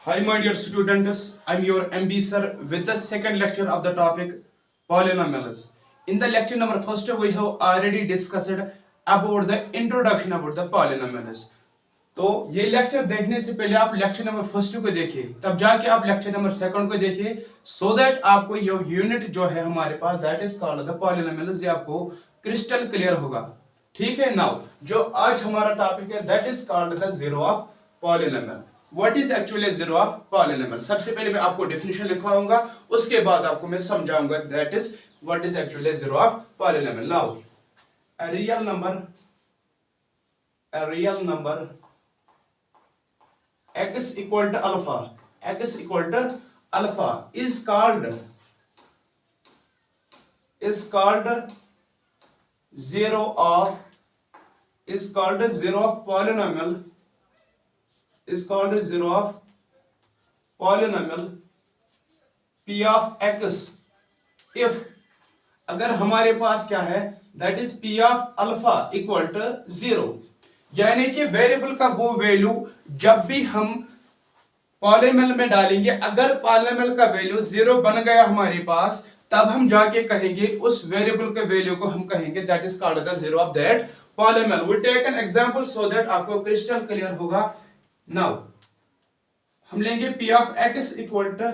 Hi, my dear students. I'm your MB sir with the second lecture of the topic polynomials. In the lecture number first, we have already discussed about the introduction about the polynomials. तो ये lecture देखने से पहले आप lecture number first को देखिए, तब जाके आप लेक्चर नंबर सेकंड को देखिए, सो दैट आपको ये यूनिट जो है हमारे पास that is called the polynomials, ये आपको क्रिस्टल क्लियर होगा। ठीक है। नाउ जो आज हमारा टॉपिक है that is called the zero of polynomial. What is actually zero of polynomial? सबसे पहले मैं आपको डेफिनेशन लिखवाऊंगा, उसके बाद आपको मैं समझाऊंगा that is what is actually zero of polynomial. Now a real number x equal to alpha, x equal to alpha is called zero of polynomial, is called zero of polynomial p of x if अगर हमारे पास क्या है that is p of alpha equal to zero, यानी कि variable का वो value जब भी हम पॉलिनोमियल में डालेंगे, अगर पॉलिनोमियल का वैल्यू जीरो बन गया हमारे पास, तब हम जाके कहेंगे उस वेरिएबल के वैल्यू को हम कहेंगे that is called the zero of that polynomial. We take an example so that आपको क्रिस्टल क्लियर होगा। नाउ हम लेंगे p of x equal to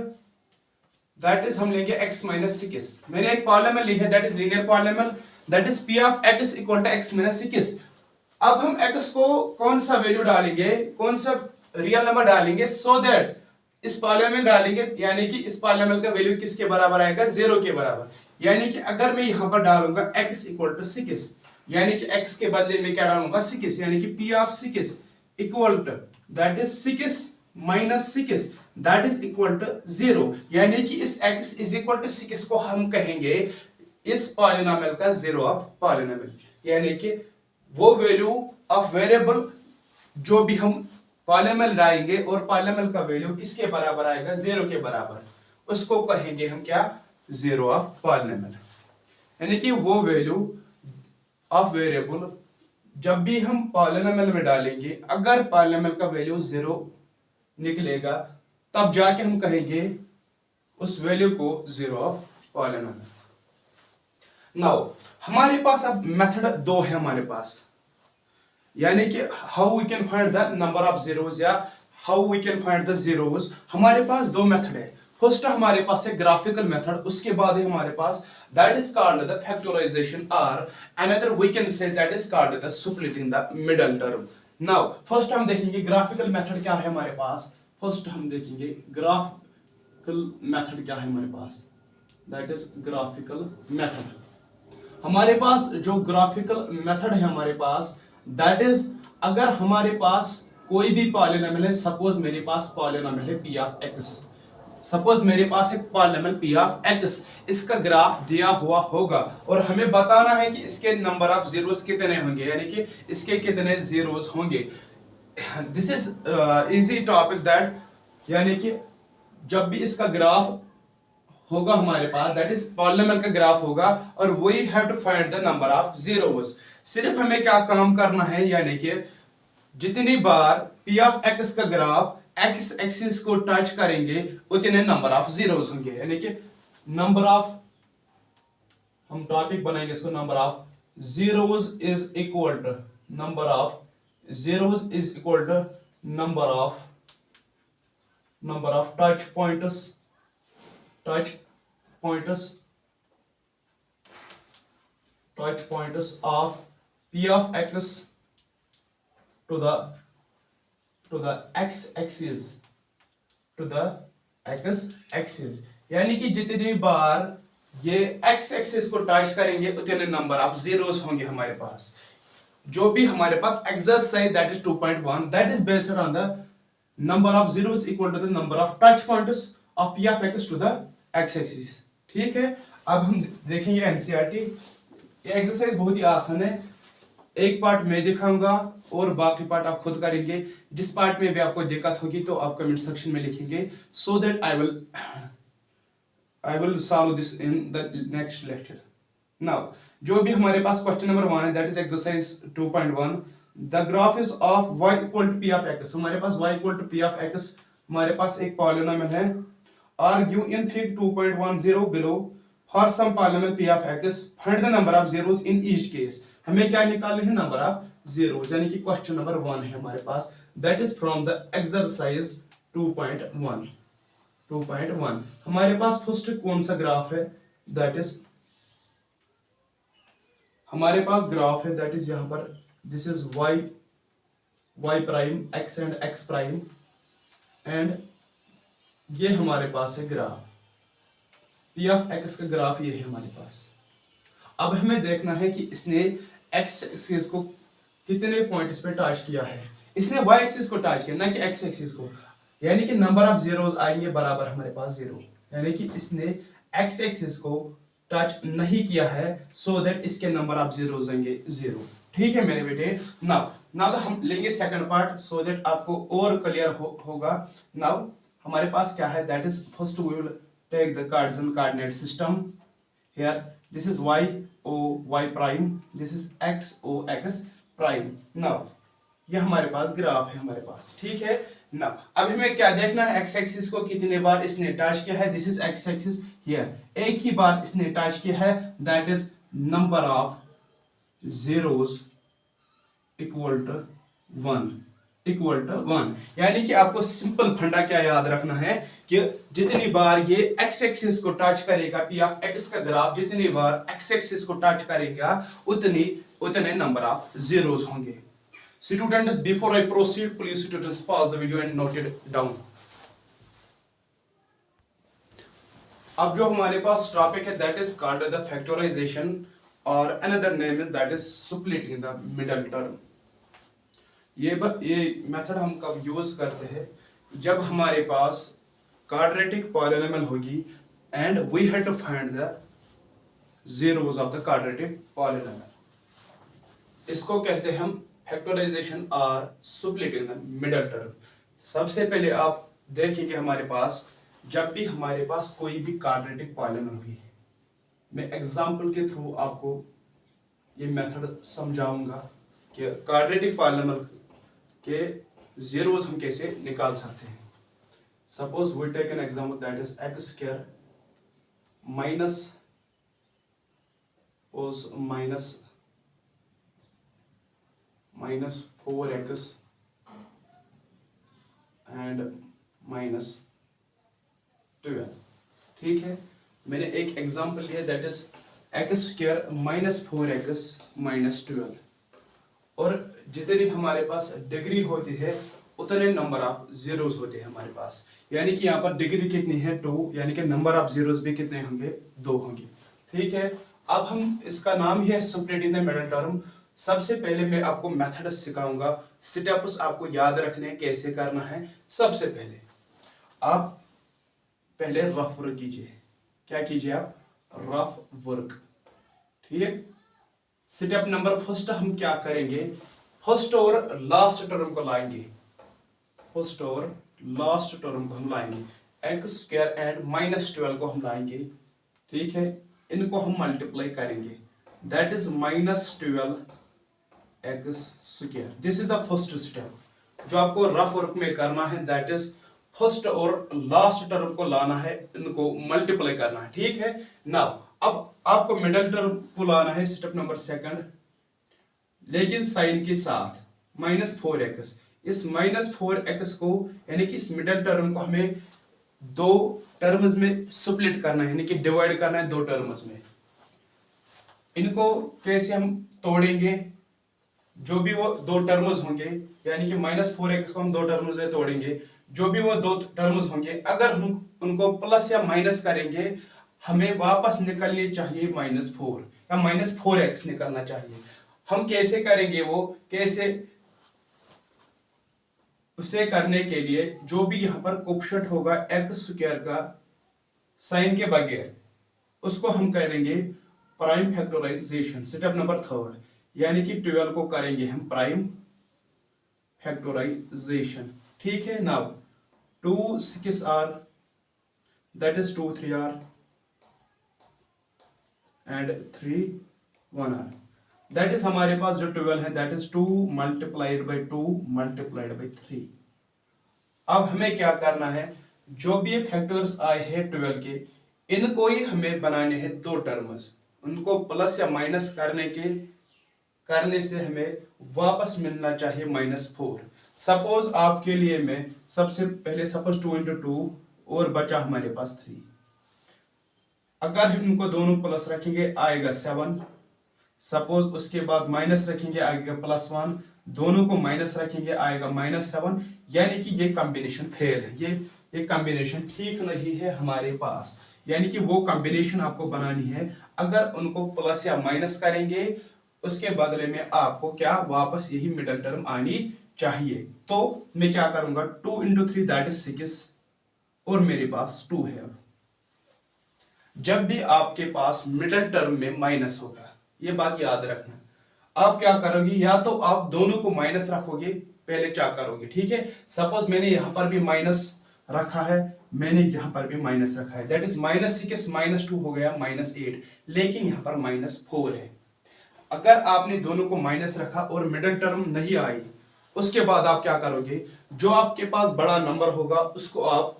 that is हम लेंगे x माइनस 6। मैंने एक पॉलिनोमियल ली है that is linear polynomial, that is p of x equal to x minus 6। अब हम x को कौन सा वैल्यू डालेंगे, कौन सा रियल नंबर डालेंगे, सो दैट इस पॉलिनोमियल डालेंगे, यानी कि इस पॉलिनोमियल का वैल्यू किसके बराबर आएगा, जीरो के बराबर। यानी कि अगर मैं यहां पर डालूंगा x इक्वल टू 6, यानी कि x के बदले में क्या डालूंगा 6, यानी कि p of 6 equal to that is 6 minus 6 that is equal to 0, यानी कि इस x इज इक्वल टू 6 को हम कहेंगे इस पॉलिनोमियल का जीरो ऑफ पॉलिनोमियल, यानी कि वो वैल्यू ऑफ वेरिएबल जो भी हम पॉलिनोमियल लाएंगे और पॉलिनोमियल का वैल्यू किसके बराबर आएगा, जीरो के बराबर, उसको कहेंगे हम क्या, जीरो ऑफ पॉलिनोमियल। यानी कि वो वैल्यू ऑफ वेरिएबल जब भी हम पॉलिनोमियल में डालेंगे, अगर पॉलिनोमियल का वैल्यू जीरो निकलेगा, तब जाके हम कहेंगे उस वैल्यू को जीरो ऑफ पॉलिनोमियल। नाउ हमारे पास अब मेथड दो है हमारे पास, यानी कि how we can find the number of zeros या how we can find the zeros. हमारे पास दो मेथड है। फर्स्ट हमारे पास है ग्राफिकल मेथड, उसके बाद है हमारे पास that is called the factorization, और another we can say that is called the splitting the middle term. Now first हम देखेंगे ग्राफिकल मेथड क्या है हमारे पास। फर्स्ट हम देखेंगे ग्राफिकल मेथड क्या है हमारे पास, दैट इज ग्राफिकल मेथड। हमारे पास जो ग्राफिकल मेथड है हमारे पास दैट इज, अगर हमारे पास कोई भी पॉलिनोमियल है, सपोज मेरे पास पॉलिनोमियल है p ऑफ x, सपोज मेरे पास एक पॉलिनोमियल p ऑफ x, इसका ग्राफ दिया हुआ होगा और हमें बताना है कि इसके नंबर ऑफ जीरोस कितने होंगे, यानी कि इसके कितने जीरोस होंगे। This is easy topic that, यानी कि जब भी इसका ग्राफ होगा हमारे पास दैट इज पॉलिनोमियल का ग्राफ होगा और we have to find the number of zeros. सिर्फ हमें क्या काम करना है, यानी कि जितनी बार p ऑफ x का ग्राफ x एक्सिस को टच करेंगे उतने नंबर ऑफ जीरोस होंगे, यानी कि नंबर ऑफ, हम टॉपिक बनाएंगे इसको, number of zeros is equal to number of zeros is equal to number of touch points of p of x to the x axis, यानी कि जितनी बार ये x एक्सिस को टच करेंगे उतने नंबर ऑफ जीरोस होंगे हमारे पास। जो भी हमारे पास exercise that is 2.1 that is based on the number of zeros equal to the number of touch points of p of x to the x axis. ठीक है। अब हम देखेंगे एनसीईआरटी। ये एक्सरसाइज बहुत ही आसान है, एक पार्ट मैं दिखाऊंगा और बाकी पार्ट आप खुद करेंगे। जिस पार्ट में भी आपको दिक्कत होगी तो आप कमेंट सेक्शन में लिखेंगे, so that I will solve this in the next lecture. Now जो भी हमारे पास क्वेश्चन नंबर 1 है that is exercise 2.1, the graph is of y equal to p of x। हमारे पास y equal to p of x हमारे पास एक पॉलिनोमियल है, argue in fig 2.10 below for some polynomial p of x, find the number of zeros in each case. हमें क्या निकालने हैं, नंबर ऑफ जीरोस, यानी कि क्वेश्चन नंबर 1 है हमारे पास, that is from the exercise 2.1। हमारे पास फर्स्ट कौन सा ग्राफ है, दैट इज हमारे पास ग्राफ है, दैट इज यहां पर this is y prime x and x prime, and ये हमारे पास है ग्राफ p ऑफ x का ग्राफ, ये है हमारे पास। अब हमें देखना है कि इसने x एक्सिस को कितने पॉइंट्स पे टच किया है। इसने y एक्सिस को टच किया, ना कि x एक्सिस को, यानी कि नंबर ऑफ जीरोस आएंगे बराबर हमारे पास जीरो, यानी कि इसने x एक्सिस को टच नहीं किया है, सो दैट इसके नंबर ऑफ जीरोस आएंगे जीरो। ठीक है मेरे बेटे। नाउ हम लेंगे सेकंड पार्ट, सो दैट आपको और क्लियर होगा। नाउ हमारे पास क्या है, that is first we will take the Cartesian coordinate system. Here this is y o y prime, this is x o x prime. Now ये हमारे पास ग्राफ है हमारे पास, ठीक है ना। अब हमें क्या देखना है, x एक्सिस को कितने बार इसने टच किया है, this is x axis, here एक ही बार इसने टच किया है, that is number of zeros equal to 1, यानी कि आपको सिंपल फंडा क्या याद रखना है कि जितनी बार ये x एक्सिस को टच करेगा, p ऑफ x का ग्राफ जितनी बार x एक्सिस को टच करेगा उतने नंबर ऑफ जीरोस होंगे। Students, before I proceed, please students pause the video and note it down. अब जो हमारे पास टॉपिक है, that is called the factorization, और another name is that is splitting the middle term. ये method हम कब use करते हैं, जब हमारे पास quadratic polynomial होगी and we have to find the zeros of the quadratic polynomial. इसको कहते हैं हम फैक्टराइजेशन और स्प्लिटिंग द मिडल टर्म। सबसे पहले आप देखिए कि हमारे पास जब भी हमारे पास कोई भी क्वाड्रेटिक पॉलिनोमियल हुई, मैं एग्जांपल के थ्रू आपको ये मेथड समझाऊंगा कि क्वाड्रेटिक पॉलिनोमियल के जीरोस हम कैसे निकाल सकते हैं। Suppose we take an example, that is x square minus 4x and -12। ठीक है, मैंने एक एग्जांपल लिया, that is x square -4x -12, और जितनी हमारे पास डिग्री होती है उतने नंबर ऑफ जीरोस होते हैं हमारे पास, यानी कि यहाँ पर डिग्री कितनी है 2, यानी कि नंबर ऑफ जीरोस भी कितने होंगे 2 होंगे। ठीक है, अब हम इसका नाम ही है स्प्लिटिंग द मिडल टर्म। सबसे पहले मैं आपको मेथड सिखाऊंगा, स्टेप्स आपको याद रखने कैसे करना है। सबसे पहले आप पहले रफ वर्क कीजिए। क्या कीजिए आप? Rough work. ठीक है, स्टेप नंबर फर्स्ट हम क्या करेंगे, फर्स्ट और लास्ट टर्म को लाएंगे, फर्स्ट और लास्ट टर्म को हम लाएंगे, एक्स स्क्वायर एंड -12 को हम लाएंगे। ठीक है, इनको हम मल्टीप्लाई करेंगे, that is -12 x square. This is the first step जो आपको रफ वर्क में करना है, दैट इज फर्स्ट और लास्ट टर्म को लाना है, इनको मल्टीप्लाई करना है। ठीक है, नाउ अब आपको मिडिल टर्म को लाना है, स्टेप नंबर सेकंड, लेकिन साइन के साथ -4x। इस -4x को यानी कि इस मिडिल टर्म को हमें 2 टर्म्स में स्प्लिट करना है, यानी कि डिवाइड करना है 2 टर्म्स में। इनको कैसे हम तोड़ेंगे, जो भी वो 2 टर्म्स होंगे, यानी कि -4x को हम 2 टर्म्स में तोड़ेंगे, जो भी वो 2 टर्म्स होंगे अगर हम उनको प्लस या माइनस करेंगे, हमें वापस निकलनी चाहिए -4 या -4x निकलना चाहिए। हम कैसे करेंगे वो, कैसे उसे करने के लिए जो भी यहाँ पर कोफिशिएंट होगा एक्स स्क्वायर का साइन के बगैर, उसको हम करेंगे prime factorization. Step number third, यानी कि 12 को करेंगे हम प्राइम फैक्टराइजेशन। ठीक है, now 2 6 r, that is 2 3 r and 3 1 r, that is हमारे पास जो 12 है, that is 2 multiplied by 2 multiplied by 3। अब हमें क्या करना है, जो भी ये फैक्टर्स आए हैं 12 के, इनको ही हमें बनाने हैं दो टर्म्स। उनको प्लस या माइनस करने से हमें वापस मिलना चाहिए -4। सपोज आपके लिए मैं सबसे पहले सपोज 2 × 2 और बचा हमारे पास 3। अगर हम इनको दोनों प्लस रखेंगे आएगा 7। सपोज उसके बाद माइनस रखेंगे आएगा +1, दोनों को माइनस रखेंगे आएगा -7। यानी कि ये कॉम्बिनेशन फेल है, ये कॉम्बिनेशन ठीक नहीं है हमारे पास। यानी कि वो कॉम्बिनेशन आपको बनानी है, अगर उनको प्लस या माइनस करेंगे उसके बदले में आपको क्या वापस यही मिडल टर्म आनी चाहिए। तो मैं क्या करूंगा, 2 × 3 दैट इज 6 और मेरे पास 2 है। अब जब भी आपके पास मिडल टर्म में माइनस होगा, ये बात याद रखना, आप क्या करोगे, या तो आप दोनों को माइनस रखोगे, पहले क्या करोगे, ठीक है। सपोज मैंने यहां पर भी माइनस रखा है, मैंने यहां पर भी माइनस रखा है, दैट इज -6 -2 हो गया -8, लेकिन यहां पर -4 है। अगर आपने दोनों को माइनस रखा और मिडिल टर्म नहीं आई, उसके बाद आप क्या करोगे, जो आपके पास बड़ा नंबर होगा उसको आप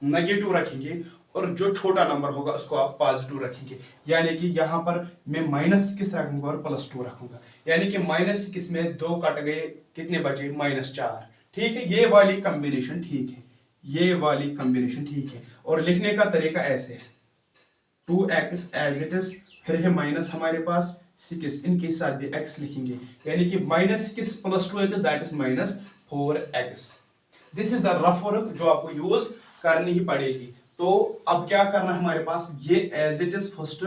नेगेटिव रखेंगे और जो छोटा नंबर होगा उसको आप पॉजिटिव रखेंगे। यानी कि यहां पर मैं -6 रखूंगा और +2 रखूंगा, यानी कि -6 में 2 कट गए, कितने बचे, -4। ठीक है, ये वाली कॉम्बिनेशन ठीक है, ये वाली कॉम्बिनेशन ठीक है। और लिखने का तरीका ऐसे है, 2x एज इट इज, फिर है माइनस हमारे पास 6, इनके साथ भी x लिखेंगे, यानी कि -6 + 2x that is -4x। This is the rough work जो आपको यूज करनी ही पड़ेगी। तो अब क्या करना है हमारे पास, ये एज इट इज फर्स्ट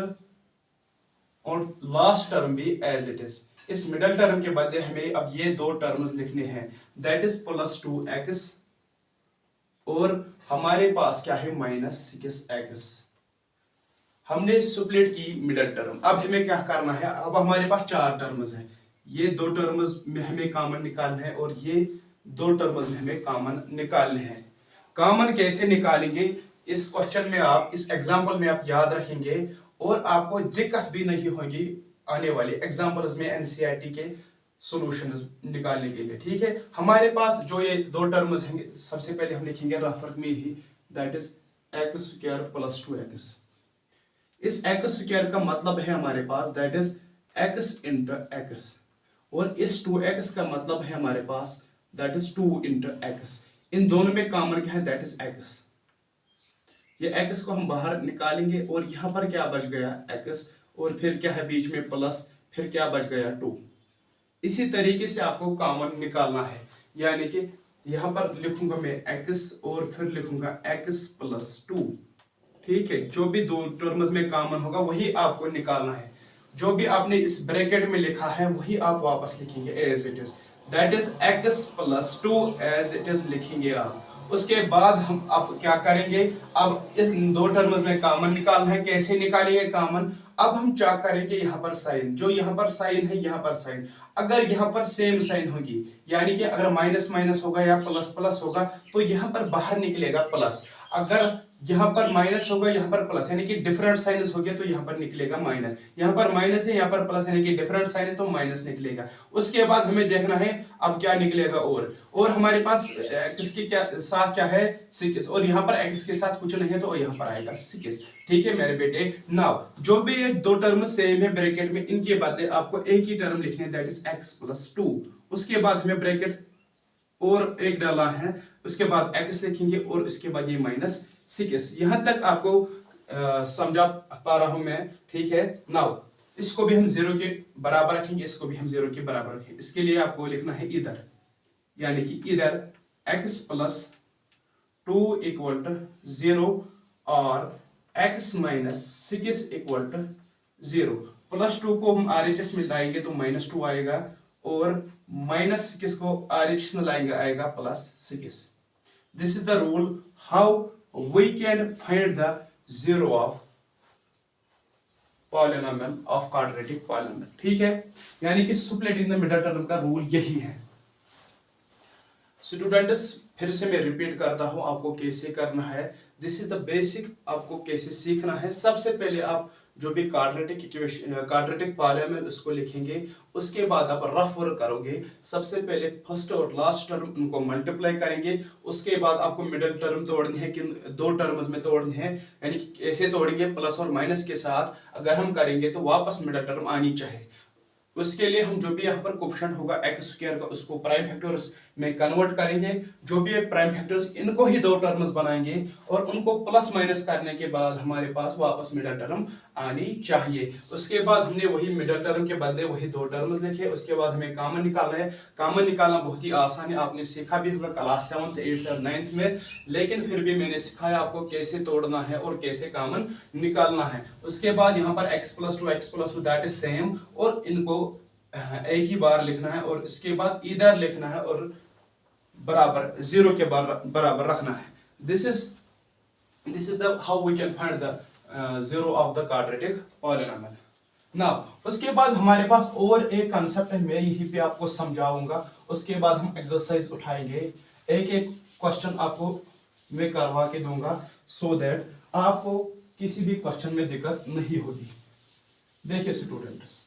और लास्ट टर्म भी एज इट इज। इस मिडल टर्म के बदले हमें अब ये दो टर्म्स लिखने हैं, दैट इज +2x और हमारे पास क्या है -6x। हमने स्प्लिट की मिडल टर्म। अब हमें क्या करना है, अब हमारे पास 4 टर्म्स हैं, ये 2 टर्म्स में हमें कॉमन निकालना है और ये 2 टर्म्स में हमें कॉमन निकालने हैं। कॉमन कैसे निकालेंगे, इस क्वेश्चन में आप, इस एग्जांपल में आप याद रखेंगे और आपको दिक्कत भी नहीं होगी आने वाली एग्जांपल्स में एनसीईआरटी के सॉल्यूशंस निकालने के लिए। ठीक है, हमारे पास जो ये 2 टर्म्स हैं, सबसे पहले हम लिखेंगे रफ वर्क में ही, दैट इज x² + 2x। इस x² का मतलब है हमारे पास दैट इज x × x और इस 2x का मतलब है हमारे पास दैट इज 2 × x। इन दोनों में कॉमन क्या है, दैट इज x। ये x को हम बाहर निकालेंगे और यहां पर क्या बच गया, x, और फिर क्या है बीच में प्लस, फिर क्या बच गया 2। इसी तरीके से आपको कॉमन निकालना है, यानी कि यहां पर लिखूंगा मैं x और फिर लिखूंगा x + 2। ठीक है, जो भी 2 टर्म्स में कॉमन होगा वही आपको निकालना है। जो भी आपने इस ब्रैकेट में लिखा है वही आप वापस लिखेंगे as it is, that is x + 2 as it is लिखेंगे आप। उसके बाद हम अब क्या करेंगे, अब इन 2 टर्म्स में कॉमन निकालना है। कैसे निकालेंगे कॉमन, अब हम क्या करेंगे, यहाँ पर साइन, जो यहाँ पर साइन है यहाँ पर साइन, अगर यहाँ पर सेम साइन होगी, यानी कि अगर माइनस माइनस होगा या प्लस प्लस होगा तो यहाँ पर बाहर निकलेगा प्लस। अगर यहाँ पर माइनस होगा यहाँ पर प्लस, यानी कि डिफरेंट साइनस हो गया तो यहाँ पर निकलेगा माइनस। यहाँ पर माइनस है यहाँ पर प्लस, यानी कि डिफरेंट साइन है तो माइनस निकलेगा। उसके बाद हमें देखना है अब क्या निकलेगा, और हमारे पास किसके क्या साथ क्या है 6, और यहाँ पर x के साथ कुछ नहीं है तो यहाँ पर आएगा 6। ठीक है मेरे बेटे, नाउ जो भी ये 2 टर्म सेम है ब्रैकेट में, इनके बदले आपको एक ही टर्म लिखने हैं, दैट इज x + 2। उसके बाद हमें ब्रैकेट और एक डाला है, उसके बाद x लिखेंगे और इसके बाद ये -6। यहां तक आपको समझा पा रहा हूं मैं, ठीक है। नाउ इसको भी हम 0 के बराबर रखेंगे, इसको भी हम 0 के बराबर रखेंगे। इसके लिए आपको लिखना है इधर, यानी कि इधर x + 2 = 0 और x - 6 = 0। +2 को हम RHS में लाएंगे तो -2 आएगा और -6 को RHS में लाएंगे आएगा +6। This is the rule how we can find the zero of polynomial of quadratic polynomial। ठीक है, यानी कि splitting the middle term का रूल यही है। स्टूडेंट्स फिर से मैं रिपीट करता हूं आपको कैसे करना है। दिस इज द बेसिक, आपको कैसे सीखना है। सबसे पहले आप जो भी क्वाड्रेटिक पॉलिनोमियल उसको लिखेंगे, उसके बाद आप रफ वर्क करोगे। सबसे पहले फर्स्ट और लास्ट टर्म उनको मल्टीप्लाई करेंगे, उसके बाद आपको मिडिल टर्म तोड़नी है कि दो टर्म्स में तोड़नी है, यानी कि ऐसे तोड़ेंगे प्लस और माइनस के साथ अगर हम करेंगे तो वापस मिडिल टर्म आनी चाहिए। उसके लिए हम जो भी यहाँ पर कोफिशिएंट होगा एक्स स्क्वायर का उसको प्राइम फैक्टर्स में कन्वर्ट करेंगे, जो भी प्राइम फैक्टर्स इनको ही दो टर्म्स बनाएंगे और उनको प्लस माइनस करने के बाद हमारे पास वापस मिडिल टर्म आनी चाहिए। उसके बाद हमने वही मिडिल टर्म के बदले वही दो टर्म्स लिखे, उसके बाद हमें कॉमन निकालना है। कॉमन निकालना बहुत ही आसान है, आपने सीखा भी होगा क्लास 7th 8th और 9th में, लेकिन फिर भी मैंने सिखाया आपको कैसे तोड़ना है और कैसे कॉमन निकालना है। उसके बाद यहाँ पर x+2 दैट इज सेम, और इनको एक ही बार लिखना है और इसके बाद इधर लिखना है और बराबर जीरो के बराबर रखना है। This is the how we can find the zero of the quadratic polynomial. Now उसके बाद हमारे पास और एक कंसेप्ट है, मैं यहीं पे आपको समझाऊंगा, उसके बाद हम एक्सरसाइज उठाएंगे। एक एक क्वेश्चन आपको मैं करवा के दूंगा सो दैट आपको किसी भी क्वेश्चन में दिक्कत नहीं होगी। देखिए स्टूडेंट्स,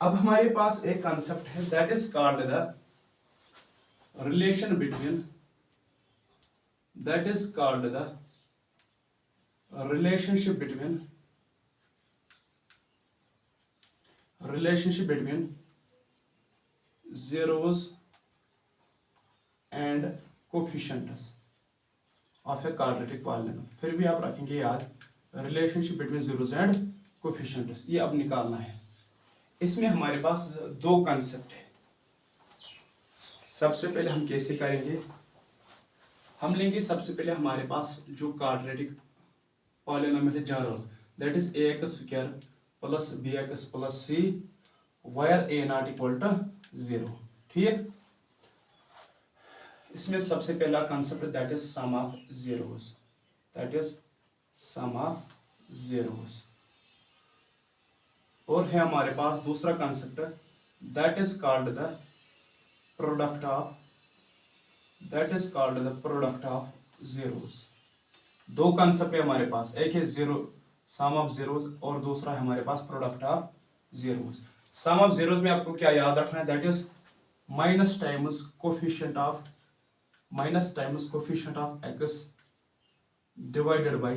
अब हमारे पास एक कंसेप्ट है that is called the relation between relationship between zeros and coefficients of a quadratic polynomial। फिर भी आप रखेंगे याद, relationship between zeros and coefficients, ये अब निकालना है। इसमें हमारे पास दो कंसेप्ट है। सबसे पहले हम कैसे करेंगे, हम लेंगे सबसे पहले हमारे पास जो क्वाड्रेटिक पॉलिनोमियल है general, that is ax² plus bx plus c where a not equal to 0। ठीक, इसमें सबसे पहला concept that is sum of zeros, और है हमारे पास दूसरा concept that is called the product of zeros। दो कंसेप्ट है हमारे पास, एक है सम ऑफ zeros और दूसरा है हमारे पास product of zeros। Sum of zeros में आपको क्या याद रखना है, that is minus times coefficient of x divided by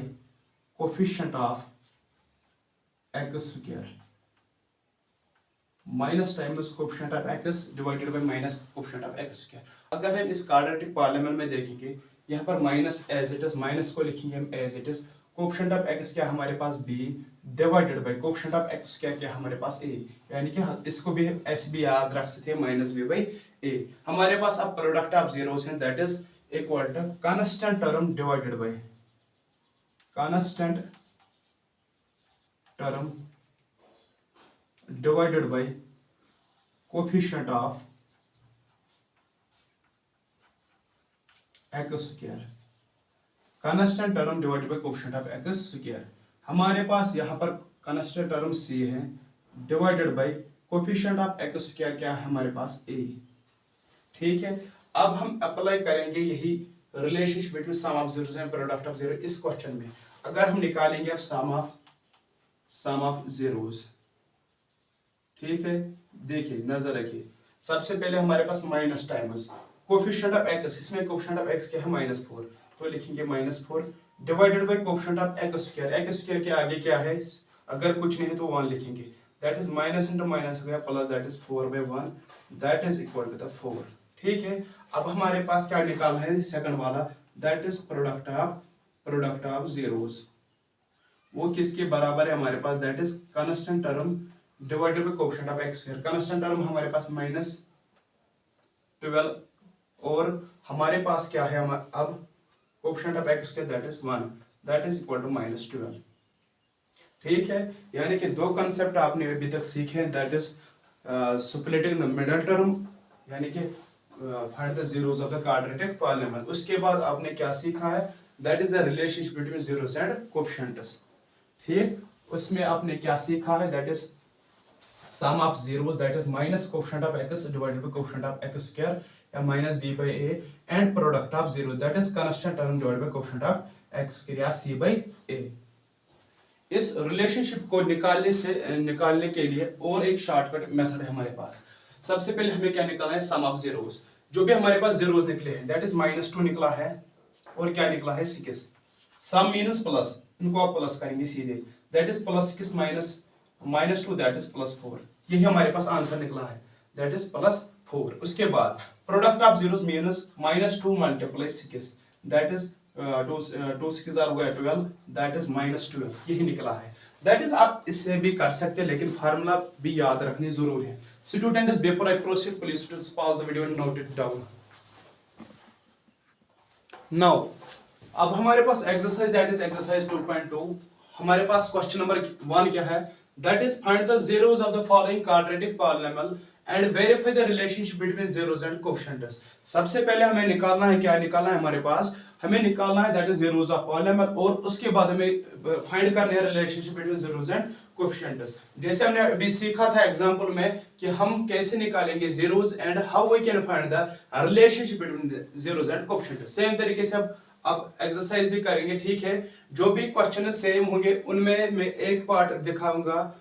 coefficient of x², minus times coefficient of x divided by minus coefficient of x²। अगर हम इस क्वाड्रेटिक पॉलिनोमियल में देखेंगे, यहाँ पर minus as it is, minus को लिखेंगे हम as it is, coefficient of x क्या हमारे पास b divided by coefficient of x क्या हमारे पास a, यानी कि इसको भी s भी याद रख सकते हैं, माइनस b बाय a। हमारे पास अब प्रोडक्ट ऑफ zeros है that is equal to constant term divided by coefficient of x², constant term divided by coefficient of x²। हमारे पास यहाँ पर कांस्टेंट टर्म c है divided by coefficient of x² क्या है हमारे पास a। ठीक है, अब हम अप्लाई करेंगे यही relationship between sum of zeros and product of zeros इस क्वेश्चन में। अगर हम निकालेंगे अब सम ऑफ zeros, ठीक है, देखिए नजर रखिए, सबसे पहले हमारे पास minus times coefficient of x, इसमें कोफिशिएंट ऑफ x क्या है -4, तो लिखेंगे -4 divided by coefficient of x² के आगे क्या है, अगर कुछ नहीं है तो 1 लिखेंगे, that is minus into minus हो गया plus, that is 4/1 that is equal to the 4। ठीक है, अब हमारे पास क्या निकालना है सेकंड वाला, that is product of zeros। वो किसके बराबर है हमारे पास, that is constant term divided by coefficient of x²। Constant term हमारे पास -12 और हमारे पास क्या है अब coefficient of x² that is 1 that is equal to -12। ठीक है, यानी कि दो कंसेप्ट आपने अभी तक सीखे हैं, that is splitting the middle term, यानी कि find the zeros of the quadratic polynomial. उसके बाद आपने क्या सीखा है, that is the relationship between zeros and coefficients. ठीक, उसमें आपने क्या सीखा है, that is sum of zeros that is minus coefficient of x divided by coefficient of x² या minus b by a and product of zeros that is constant term divided by coefficient of x² या c bye a। इस relationship को निकालने के लिए और एक shortcut method है हमारे पास। सबसे पहले हमें क्या निकालना है, सम ऑफ जीरोस। जो भी हमारे पास जीरोस निकले हैं दैट इज -2 निकला है और क्या निकला है 6। सम मीन्स प्लस, इनको आप प्लस करेंगे सीधे, दैट इज +6 -2 दैट इज +4। यही हमारे पास आंसर निकला है, दैट इज +4। उसके बाद product of zeros means -2 × 6 that is 2 6 हो गया 12 दैट इज -12। यही निकला है। दैट इज आप इससे भी कर सकते हैं लेकिन फार्मूला भी याद रखनी जरूरी है। Students before I proceed please students pause the video and note it down. Now अब हमारे पास एक्सरसाइज दैट इज एक्सरसाइज 2.2। हमारे पास क्वेश्चन नंबर 1 क्या है, that is find the zeros of the following quadratic polynomial and verify the relationship between zeros and coefficients. सबसे पहले हमें निकालना है, क्या निकालना है हमारे पास, हमें निकालना है that is zeros of polynomial और उसके बाद हमें फाइंड करना है relationship between zeros and coefficients. जैसे हमने अभी सीखा था एग्जांपल में कि हम कैसे निकालेंगे zeros and how we can find the relationship between zeros and coefficients. Same तरीके से अब एक्सरसाइज भी करेंगे, ठीक है। जो भी क्वेश्चन सेम होंगे उनमें मैं एक पार्ट दिखाऊंगा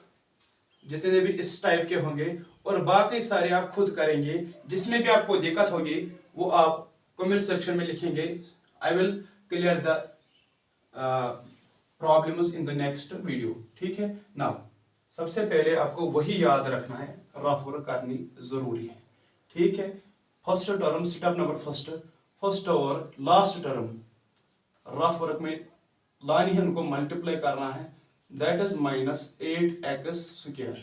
जितने भी इस टाइप के होंगे और बाकी सारे आप खुद करेंगे। जिसमें भी आपको दिक्कत होगी वो आप कमेंट सेक्शन में लिखेंगे। I will clear the problems in the next video, ठीक है। नाउ सबसे पहले आपको वही याद रखना है, रफ वर्क करनी जरूरी है, ठीक है। First term step number first और लास्ट टर्म रफ वर्क में लानी है, उनको मल्टीप्लाई करना है, दैट इज -8x²।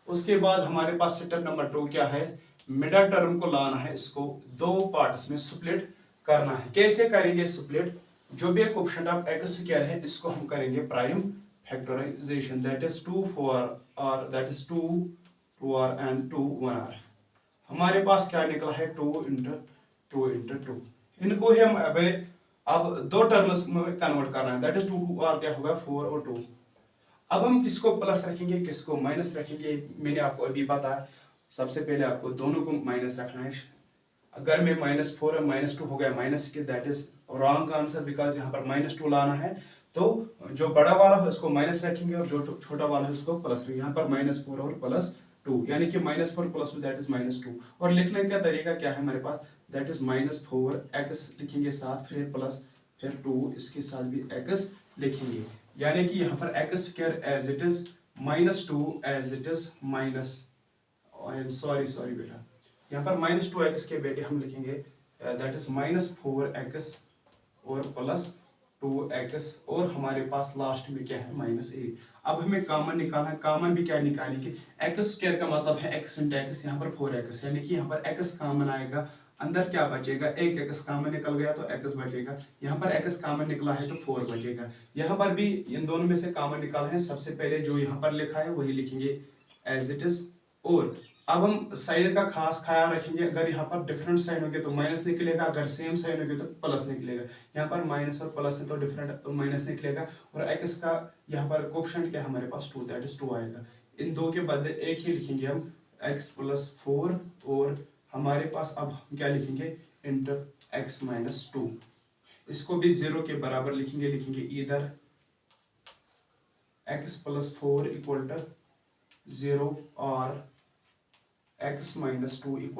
उसके बाद हमारे पास स्टेप नंबर 2 क्या है, मिडल टर्म को लाना है, इसको दो पार्ट्स में स्प्लिट करना है। कैसे करेंगे स्प्लिट, जो भी कोएफिशिएंट ऑफ x² है इसको हम करेंगे prime factorization, that is 2 4r that is 2 2r and 2 1r। हमारे पास क्या निकला है 2 × 2 इनको ही हम अब दो टर्म्स में कन्वर्ट करना है, दैट इज 2 2r क्या होगा 4 और 2। अब हम किसको प्लस रखेंगे किसको माइनस रखेंगे, मैंने आपको अभी बताया। सबसे पहले आपको दोनों को माइनस रखना है। अगर में -4 और -2 हो गया -6 that is wrong answer, because यहाँ पर -2 लाना है। तो जो बड़ा वाला है उसको माइनस रखेंगे और जो छोटा वाला है उसको प्लस रखेंगे। यहाँ पर -4 और +2 यानी कि -4 + 2 दैट इज -2। और लिखने का तरीका क्या है हमारे पास, दैट इज -4x लिखेंगे साथ, फिर प्लस फिर 2 इसके साथ भी x लिखेंगे, यानी कि यहाँ पर x² as it is -2 as it is sorry बेटा, यहाँ पर -2x के बेटे हम लिखेंगे दैट इज -4x और +2x और हमारे पास लास्ट में क्या है -8। अब हमें कॉमन निकालना है, कॉमन भी क्या निकालेंगे, x² का मतलब है x × x, यहाँ पर 4x यानी कि यहाँ पर x कॉमन आएगा, अंदर क्या बचेगा, एक x कॉमन निकल गया तो x बचेगा, यहाँ पर x कॉमन निकला है तो 4 बचेगा। यहाँ पर भी इन दोनों में से कॉमन निकालना है, सबसे पहले जो यहाँ पर लिखा है वही लिखेंगे एज इट इज। और अब हम साइन का खास ख्याल रखेंगे, अगर यहाँ पर डिफरेंट साइन होंगे तो माइनस निकलेगा, अगर सेम साइन होंगे तो प्लस निकलेगा। यहाँ पर माइनस और प्लस है तो डिफरेंट तो माइनस निकलेगा। और x का यहाँ पर कोएफिशिएंट क्या है हमारे पास 2 दैट इज 2 आएगा। इन दो के बदले एक ही लिखेंगे हम x + 4 और हमारे पास अब हम क्या लिखेंगे इंटर x - 2। इसको भी 0 के बराबर लिखेंगे इधर x + 4 = 0 और x - 2 =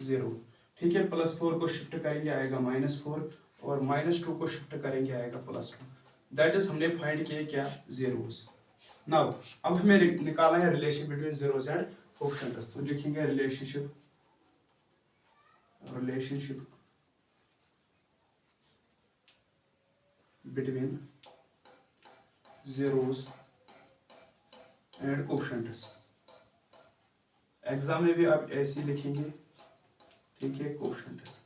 0, ठीक है। +4 को शिफ्ट करेंगे आएगा -4 और -2 को शिफ्ट करेंगे आएगा +2, दैट इज हमने फाइंड किए क्या zeros। नाउ अब हमें निकालना है relation between zeros and coefficients, तो लिखेंगे relationship between zeros and coefficients. Exam में भी आप ऐसे लिखेंगे, ठीक है। कोएफिशिएंट्स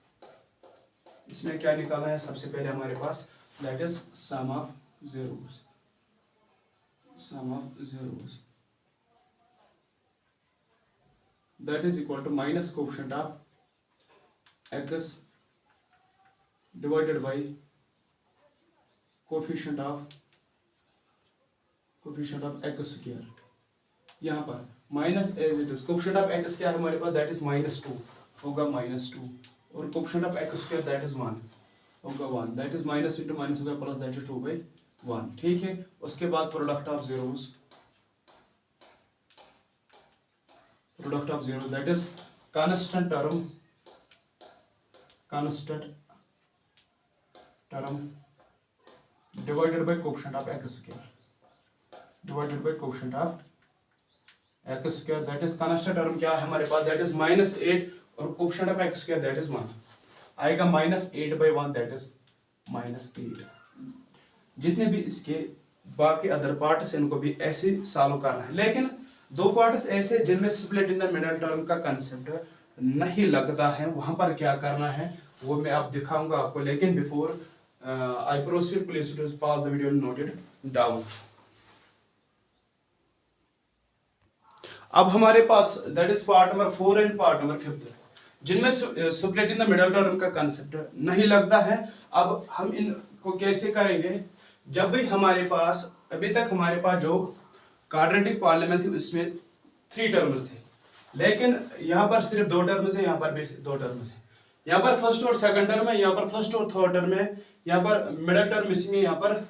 इसमें क्या निकालना है, सबसे पहले हमारे पास that is sum of zeros that is equal to minus coefficient of x divided by coefficient of x²। यहाँ पर minus as it is coefficient of x क्या है हमारे पास, दैट इज -2 होगा -2 और coefficient of x² that is 1 होगा 1, that is minus into minus होगा प्लस, दैट इज 2/2 1, ठीक है। उसके बाद product of zeros, that is constant term divided by coefficient of x square, that is constant term क्या है हमारे पास, दैट इज -8 और coefficient of x square that is 1 आएगा, -8/1 दैट इज -8। जितने भी इसके बाकी अदर पार्ट्स इनको भी ऐसे सॉल्व करना है, लेकिन दो पार्ट्स ऐसे जिनमें split in the middle term का कंसेप्ट नहीं लगता है, वहां पर क्या करना है वो मैं आप दिखाऊंगा आपको। लेकिन before I proceed please to pause the video and note it down. अब हमारे पास that is part number 4 and part number 5 जिनमें split in the middle term का कंसेप्ट नहीं लगता है। अब हम इनको कैसे करेंगे, जब भी हमारे पास अभी तक हमारे पास जो क्वाड्रेटिक पॉलीनॉमियल थी उसमें 3 टर्म्स थे, लेकिन यहाँ पर सिर्फ 2 टर्म्स है, यहाँ पर भी 2 टर्म्स है। यहाँ पर फर्स्ट और सेकंड टर्म है, यहाँ पर फर्स्ट और थर्ड टर्म है, यहाँ पर मिडिल टर्म मिसिंग है, यहाँ पर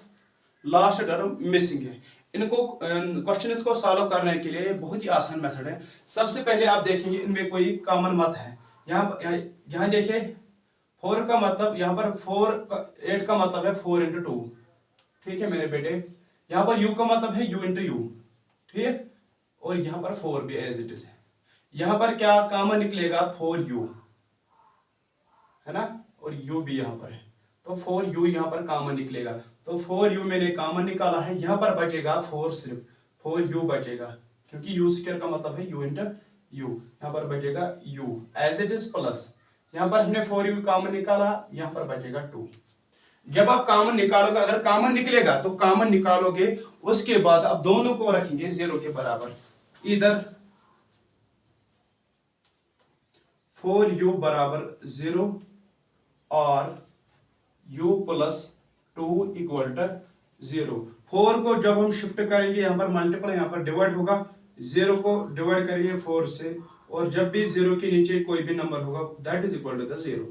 लास्ट टर्म मिसिंग है। इनको क्वेश्चन को सॉल्व करने के लिए बहुत ही आसान मेथड है। सबसे पहले आप देखेंगे इनमें कोई कॉमन मत है। यहाँ देखिए 4 का मतलब, यहाँ पर 8 का मतलब है 4 × 2, ठीक है मेरे बेटे। यहाँ पर u का मतलब है u × u, ठीक, और यहाँ पर 4 भी एज इट इज है। यहाँ पर क्या कॉमन निकलेगा 4u है ना, और u भी यहाँ पर है, तो 4u यहाँ पर कॉमन निकलेगा। तो 4u मैंने कॉमन निकाला है, यहाँ पर बचेगा 4, सिर्फ 4u बचेगा, क्योंकि u स्क्वायर का मतलब है u × u, यहाँ पर बचेगा u as it is plus, यहाँ पर हमने 4u कॉमन निकाला, यहाँ पर बचेगा 2। जब आप कॉमन निकालोगे, अगर कॉमन निकलेगा तो कॉमन निकालोगे, उसके बाद आप दोनों को रखेंगे 0 के बराबर, इधर 4u बराबर 0 और u + 2 = 0। 4 को जब हम शिफ्ट करेंगे, यहाँ पर मल्टीपल, यहाँ पर डिवाइड होगा, 0 को डिवाइड करेंगे 4 से, और जब भी 0 के नीचे कोई भी नंबर होगा दैट इज इक्वल टू 0,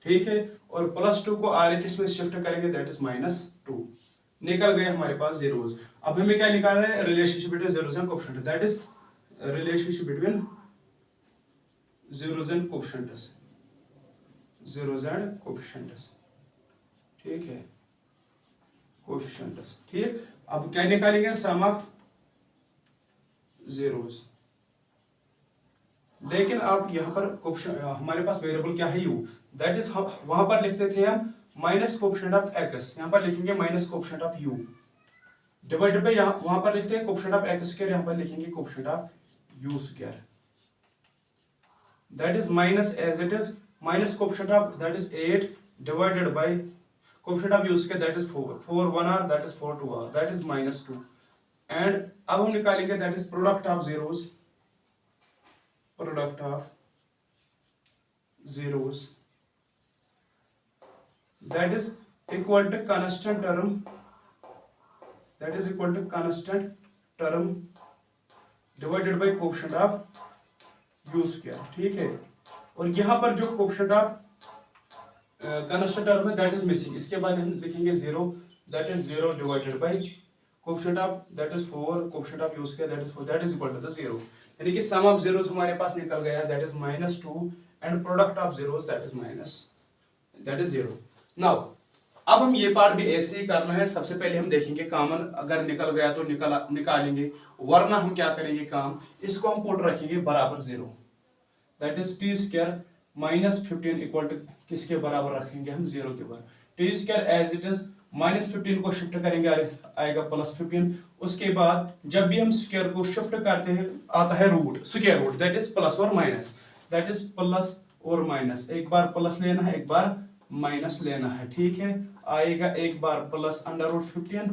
ठीक है। और +2 को RHS में शिफ्ट करेंगे, दैट इज -2। निकल गए हमारे पास जीरोस। अब हमें क्या निकालना है, relationship between zeros and coefficient, that is relationship between zeros and coefficients, ठीक है, कोएफिशिएंट्स, ठीक। अब क्या निकालेंगे, सम ऑफ जीरोस। लेकिन आप यहाँ पर हमारे पास वेरिएबल क्या है u, दैट इज वहां पर लिखते थे हम माइनस कोएफिशिएंट ऑफ x, यहाँ पर लिखेंगे minus coefficient of u divided by, वहां पर लिखते हैं कोएफिशिएंट ऑफ x स्क्वायर, यहाँ पर लिखेंगे coefficient of u square, that is minus as it is minus coefficient of that is 8 divided by coefficient of u square that is 4 1 r that is 4 2 r that is -2। And अब हम निकालेंगे that is product of zeros that is equal to constant term divided by coefficient of u square, ठीक है। और यहाँ पर जो coefficient of constant term है दैट इज मिसिंग, इसके बाद हम लिखेंगे 0, that is 0 divided by coefficient of that is 4, coefficient of u square that is 4, that is equal to 0। यानी कि सम ऑफ जीरोस हमारे पास निकल गया, that is -2 and product of zeros that is 0। Now अब हम ये पार्ट भी ऐसे ही करना है। सबसे पहले हम देखेंगे कॉमन अगर निकल गया तो निकालेंगे, वरना हम क्या करेंगे काम, इसको हम पुट रखेंगे बराबर 0, that is t² -15 equal to किसके बराबर रखेंगे हम 0 के बराबर। t² एज इट इज -15 को शिफ्ट करेंगे, आएगा +15। उसके बाद जब भी हम स्क्वायर को शिफ्ट करते हैं आता है root, square root, that is plus और माइनस, दैट इज प्लस और माइनस, एक बार प्लस लेना है, एक बार माइनस लेना है, ठीक है। आएगा एक बार प्लस √15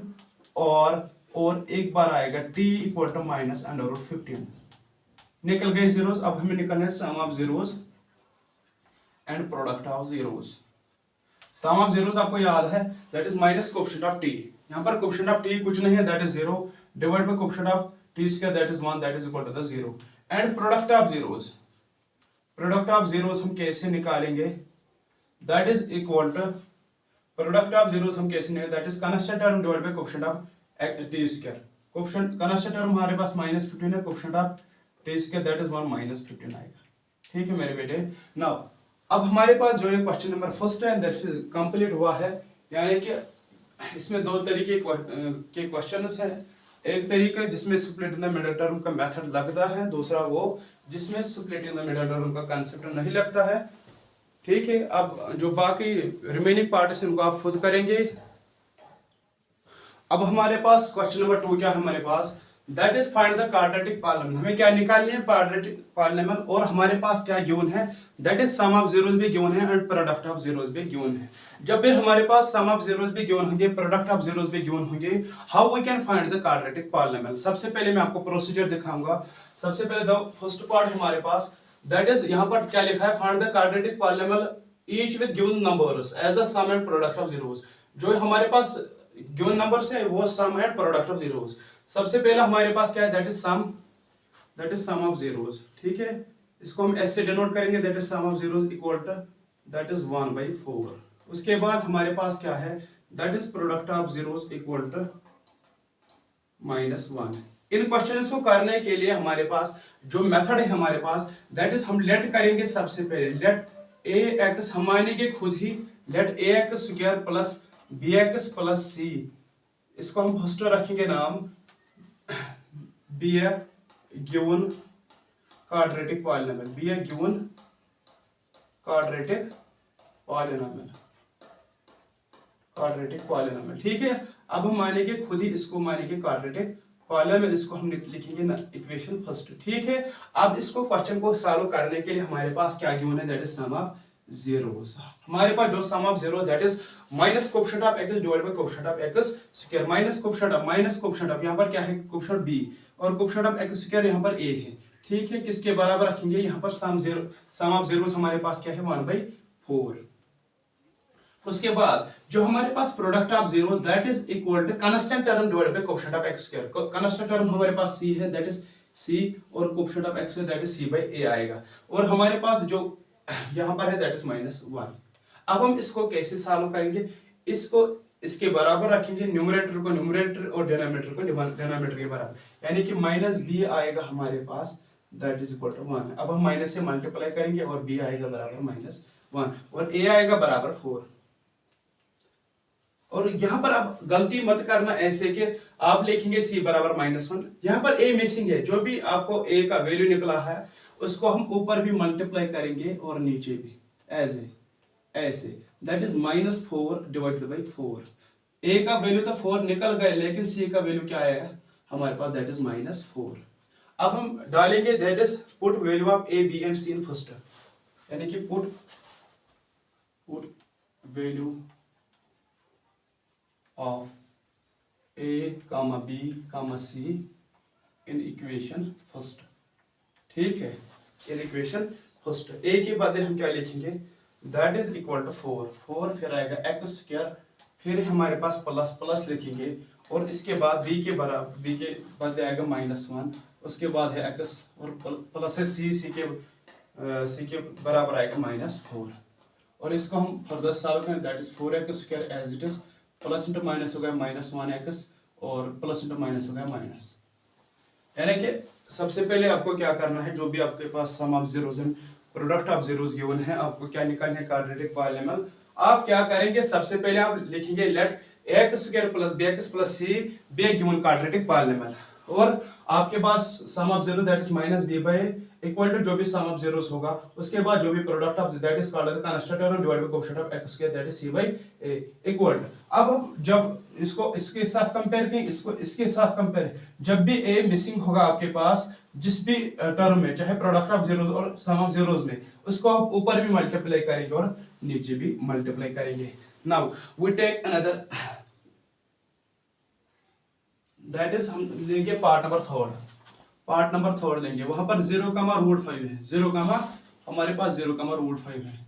और एक बार आएगा t = -√15। निकल गए जीरोस। अब हमें निकलना है sum of zeros and product of zeros. Sum of zeros आपको याद है that is minus coefficient of t, यहाँ पर कोएफिशिएंट ऑफ t कुछ नहीं है, that is 0 divide by coefficient of t² that is 1 that is equal to 0। And product of zeros हम कैसे निकालेंगे, that is equal to product of zeros हम कैसे नहीं, that is constant term divide by coefficient of T square. Coefficient constant term हमारे पास -15 है, coefficient of T square that is 1 -15 आएगा। ठीक है मेरे बेटे। नाउ अब हमारे पास जो ये क्वेश्चन नंबर फर्स्ट है दैट इज कंप्लीट हुआ है, यानी कि इसमें दो तरीके के क्वेश्चंस हैं। एक तरीका जिसमें split in the middle term का मेथड लगता है, दूसरा वो जिसमें split in the middle term का कांसेप्ट नहीं लगता है। ठीक है, अब जो बाकी रिमेनिंग पार्ट है उनको आप खुद करेंगे। अब हमारे पास क्वेश्चन नंबर 2 क्या है हमारे पास, that is find the quadratic polynomial. हमें क्या निकालनी है, क्वाड्रेटिक पॉलीनोमियल, और हमारे पास क्या गिवन है, that is sum of zeros भी गिवन है एंड प्रोडक्ट ऑफ जीरोस भी गिवन है। जब भी हमारे पास सम ऑफ जीरोस भी गिवन होंगे, प्रोडक्ट ऑफ जीरोस भी गिवन होंगे, how we can find the quadratic polynomial. सबसे पहले मैं आपको प्रोसीजर दिखाऊंगा। सबसे पहले द फर्स्ट पार्ट हमारे पास, दैट इज यहाँ पर क्या लिखा है, find the quadratic polynomial each with given numbers as the sum and product of zeros. जो हमारे पास गिवन नंबर्स है वो sum and product of zeros. सबसे पहला हमारे पास क्या है, that is sum of zeros. ठीक है, इसको हम ऐसे डिनोट करेंगे, that is sum of zeros equal to that is 1/4। उसके बाद हमारे पास क्या है, that is product of zeros equal to -1। इन क्वेश्चंस को करने के लिए हमारे पास जो मेथड है हमारे पास, दैट इज हम लेट करेंगे। सबसे पहले लेट ax, हम मानेंगे खुद ही let ax square plus bx plus c, इसको हम फर्स्ट रखेंगे नाम be a given quadratic polynomial, be a given quadratic polynomial। ठीक है, अब हम मानेंगे खुद ही इसको, मानेंगे quadratic polynomial, इसको हम लिखेंगे ना इक्वेशन फर्स्ट। ठीक है, अब इसको क्वेश्चन को सॉल्व करने के लिए हमारे पास क्या गिवन है, that is sum of zeros. हमारे पास जो sum of zero that is minus coefficient of x divide by coefficient of x square, minus coefficient of यहाँ पर क्या है, कोएफिशिएंट b, और कोएफिशिएंट ऑफ x स्क्वायर यहाँ पर a है। ठीक है, किसके बराबर रखेंगे, यहाँ पर सम ऑफ जीरोस हमारे पास क्या है, 1/4। उसके बाद जो हमारे पास product of zeros that is equal to constant term divide by coefficient of x square. Constant term हमारे पास c है, दैट इज c, और coefficient of x square that is c/a आएगा, और हमारे पास जो यहाँ पर है दैट इज -1। अब हम इसको कैसे सॉल्व करेंगे, इसको इसके बराबर रखेंगे, न्यूमरेटर को न्यूमरेटर और डिनोमिनेटर को डिनोमिनेटर के बराबर, यानी कि -b आएगा हमारे पास, दैट इज इक्वल टू 1। अब हम माइनस से मल्टीप्लाई करेंगे और b आएगा बराबर -1 और a आएगा बराबर 4। और यहाँ पर आप गलती मत करना ऐसे कि आप लिखेंगे c बराबर -1, यहाँ पर a मिसिंग है। जो भी आपको a का वैल्यू निकला है उसको हम ऊपर भी मल्टीप्लाई करेंगे और नीचे भी ऐसे that is -4 divided by 4। a का वैल्यू तो 4 निकल गए, लेकिन c का वैल्यू क्या आएगा हमारे पास, दैट इज -4। अब हम डालेंगे that is put value of a b and c in first, यानी कि put value of a, b, c in equation first. ठीक है, इन इक्वेशन फर्स्ट a के बाद हम क्या लिखेंगे, दैट इज इक्वल टू 4, फिर आएगा x स्क्वायर, फिर हमारे पास प्लस लिखेंगे, और इसके बाद b के बाद आएगा -1, उसके बाद है x, और प्लस है c के बराबर आएगा -4, और इसको हम फर्दर सॉल्व करें, that is 4x square as it is, plus into minus हो गया -1x, और प्लस इंटू माइनस हो गया माइनस। यानी कि सबसे पहले आपको क्या करना है, जो भी आपके पास sum of zeros and product of zeros given है, आपको क्या निकालना है, क्वाड्रेटिक पॉलीनोमियल। आप क्या करेंगे, सबसे पहले आप लिखेंगे let x square plus bx plus c be a given quadratic polynomial, और आपके पास sum of zero that is -b/a equal to जो भी सम ऑफ जीरोस होगा, उसके बाद जो भी product of that is called the constant term divided by coefficient of x square that is c/a equal to. अब हम जब इसको इसके साथ कंपेयर करेंगे, इसको इसके साथ कंपेयर, जब भी a मिसिंग होगा आपके पास जिस भी टर्म में, चाहे प्रोडक्ट ऑफ जीरोस और सम ऑफ जीरोस में, उसको आप ऊपर भी मल्टीप्लाई करेंगे और नीचे भी मल्टीप्लाई करेंगे। Now we take another, that is हम लेंगे पार्ट नंबर थर्ड लेंगे, वहां पर 0,5 है, 0, हमारे पास 0,5 है,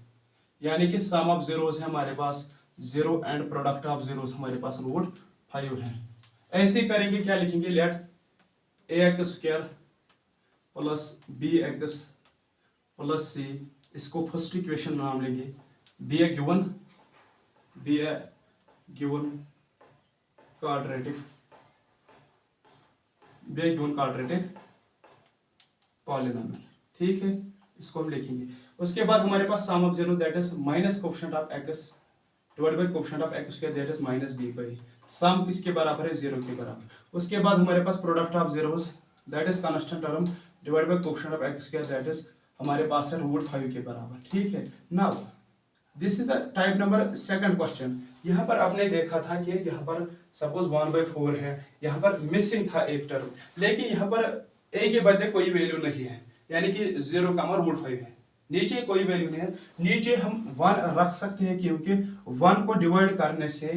यानी कि सम ऑफ जीरोस है हमारे पास 0 एंड प्रोडक्ट ऑफ जीरोस हमारे पास √5 है। ऐसे ही करेंगे, क्या लिखेंगे, let ax square plus bx plus c, इसको फर्स्ट इक्वेशन नाम लेंगे, be a given quadratic given quadratic polynomial. ठीक है, इसको हम लिखेंगे। उसके बाद हमारे पास sum of zero that is minus coefficient of x divide by coefficient of x square that is minus b by. Sum किसके बराबर है? जीरो के बराबर। उसके बाद हमारे पास product of zeros that is constant term divide by coefficient of x square that is हमारे पास है √5 के बराबर। ठीक है, now this is the type number second question. यहाँ पर आपने देखा था कि यहाँ पर सपोज 1/4 है, यहाँ पर मिसिंग था एक टर्म, लेकिन यहाँ पर a के बदले कोई वैल्यू नहीं है, यानी कि 0 √5 है। नीचे कोई वैल्यू नहीं है, नीचे हम 1 रख सकते हैं क्योंकि 1 को डिवाइड करने से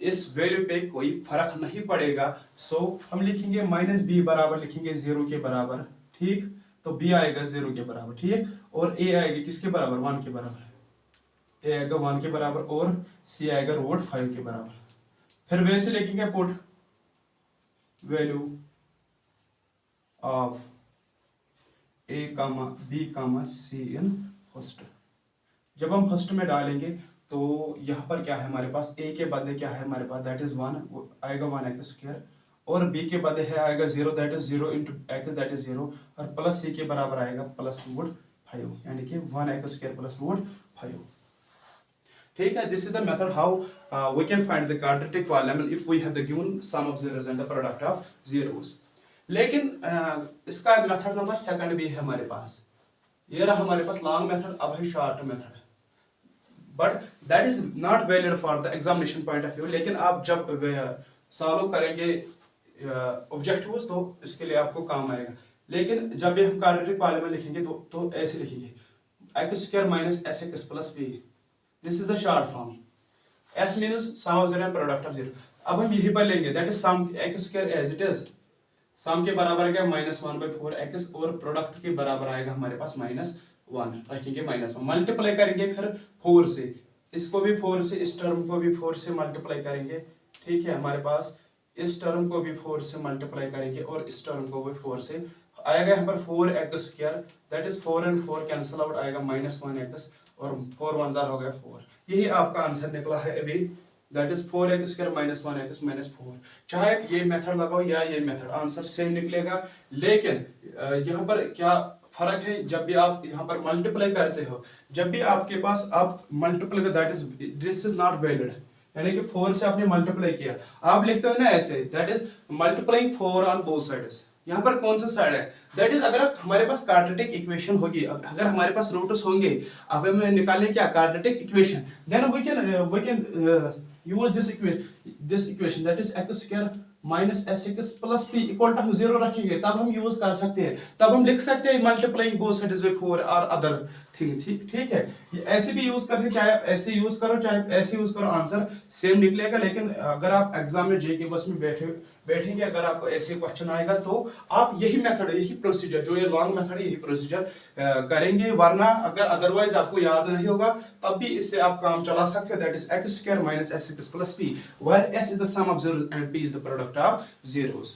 इस वैल्यू पे कोई फर्क नहीं पड़ेगा। सो हम लिखेंगे -b बराबर लिखेंगे 0 के बराबर। ठीक, तो b आएगा 0 के बराबर। ठीक, और a आएगी किसके बराबर? 1 के बराबर। a आएगा 1 के बराबर और c आएगा √5 के बराबर। फिर वैसे लिखेंगे put value of a, b, c in first. जब हम फर्स्ट में डालेंगे तो यहाँ पर क्या है हमारे पास? a के बदले क्या है हमारे पास? दैट इज 1 आएगा 1x स्क्वायर, और b के बदले है आएगा 0 that is 0 into x that is 0, और प्लस c के बराबर आएगा +√5, यानी कि 1x स्क्वायर +√5। ठीक है, this is the method how we can find the quadratic polynomial if we have the given sum of zeros and the product of zeros. लेकिन इसका मेथड नंबर सेकंड भी है हमारे पास। ये रहा हमारे पास लॉन्ग मेथड, अब है short method, but that is not valid for the examination point of view. लेकिन आप जब सॉल्व करेंगे ऑब्जेक्टिव्स तो इसके लिए आपको काम आएगा। लेकिन जब भी हम क्वाड्रेटिक पॉलिनोमियल लिखेंगे तो ऐसे लिखेंगे x² - sx + b। This is the short form. s means sum of zero and product of zero. अब हम यही पर लेंगे that is sum x² as it is, sum के बराबर आएगा -1/4x, और प्रोडक्ट के बराबर आएगा हमारे पास -1, रखेंगे -1, मल्टीप्लाई करेंगे फिर 4 से, इसको भी 4 से, इस टर्म को भी 4 से मल्टीप्लाई करेंगे। ठीक है, हमारे पास इस टर्म को भी 4 से मल्टीप्लाई करेंगे और इस टर्म को भी 4 से आएगा यहाँ पर 4x² that is 4 and 4 cancel out आएगा -1x, और 4 1 जार हो गया 4। यही आपका आंसर निकला है अभी, दैट इज 4x² -1x -4। चाहे ये मेथड लगाओ या ये मेथड, आंसर सेम निकलेगा। लेकिन यहाँ पर क्या फर्क है? जब भी आप यहाँ पर मल्टीप्लाई करते हो, जब भी आपके पास आप multiply, that is this is not valid, यानी कि 4 से आपने मल्टीप्लाई किया, आप लिखते हो ना ऐसे, that is multiplying 4 on both sides. यहाँ पर कौन सा साइड है? दैट इज अगर हमारे पास क्वाड्रेटिक इक्वेशन होगी, अगर हमारे पास रूट्स होंगे, अब हमें निकालने क्या? Quadratic equation, then we can use this equation that is x² - sx + b = 0 रखेंगे, तब हम यूज कर सकते हैं, तब हम लिख सकते हैं मल्टीप्लाइंग बोथ साइड्स बाय 4 और अदर थिंग। ठीक है, ये ऐसे भी यूज करते, चाहे आप ऐसे यूज करो चाहे ऐसे यूज करो, आंसर सेम निकलेगा। लेकिन अगर आप एग्जाम में जे के बस में बैठेंगे, अगर आपको ऐसे क्वेश्चन आएगा तो आप यही मेथड, यही प्रोसीजर, जो ये लॉन्ग मेथड है, यही प्रोसीजर करेंगे। वरना अगर अदरवाइज आपको याद नहीं होगा तब भी इससे आप काम चला सकते हैं। That is x² - sx + b, where s is the sum of zeros and b is the product of zeros।